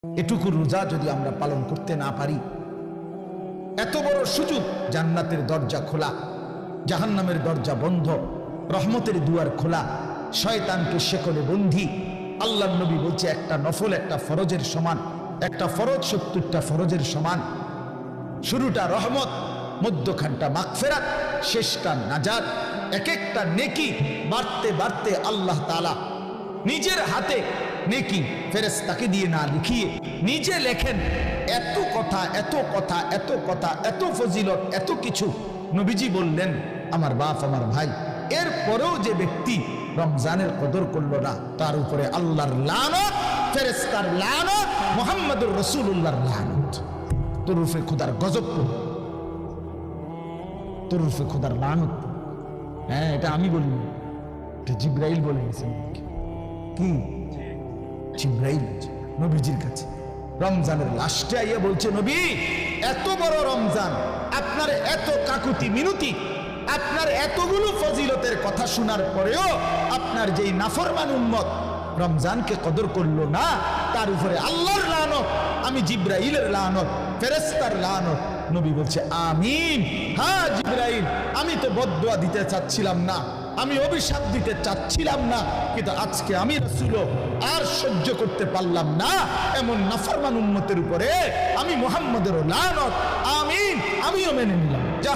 এটুকু রোজা যদি আমরা পালন করতে না পারি, এত বড় সুযোগ, জান্নাতের দরজা খোলা, জাহান্নামের দরজা বন্ধ, রহমতের দুয়ার খোলা, শয়তানকে শেকলে বন্দী। আল্লাহর নবী বলছে একটা নফল একটা ফরজের সমান, একটা ফরজ 70টা ফরজের সমান। শুরুটা রহমত, মধ্যখানটা মাগফিরাত, শেষটা নাজাত। এক একটা নেকি বাড়তে বাড়তে আল্লাহ তাআলা নিজের হাতে নেকি ফেরেশতাকে দিয়ে না লিখিয়ে নিজে লেখেন। এত কথা এত কথা এত কথা এত ফজিলত এত কিছু নবীজি বললেন আমার বাপ আমার ভাই। এরপরেও যে ব্যক্তি রমজানের কদর করলো না, তার উপরে আল্লাহর লানত, ফেরেশতার লানত, মুহাম্মদুর রাসূলুল্লাহর লানত। তরুফে খুদার গজব পড়ে, তরুফে খুদার লানত। হ্যাঁ, এটা আমি বলিনি, এটা জিবরাইল বলে গেছেন। কি জিবরাইল নবীজির কাছে রমজানের লাস্টে আইয়া বলছে, নবী এত বড় রমজান, আপনার এত কাকুতি মিনতি, আপনার এতগুলো ফজিলতের কথা শোনার পরেও আপনার যেই নাফরমান উম্মত রমজানকে কদর করলো না, তার উপরে আল্লাহর লানত, আমি জিবরাইলের লানত, ফেরেশতার লানত। নবী বলছে আমিন। হ্যাঁ জিবরাইল, আমি তো বদদুয়া দিতে চাচ্ছিলাম না, আমি অভিশাপ দিতে চাচ্ছিলাম না, কিন্তু আজকে আমি রাসূল আর সহ্য করতে পারলাম না এমন নাফরমান উম্মতের উপরে আমি মুহাম্মদের লানত। আমিন, আমিও মেনে নিলাম। যা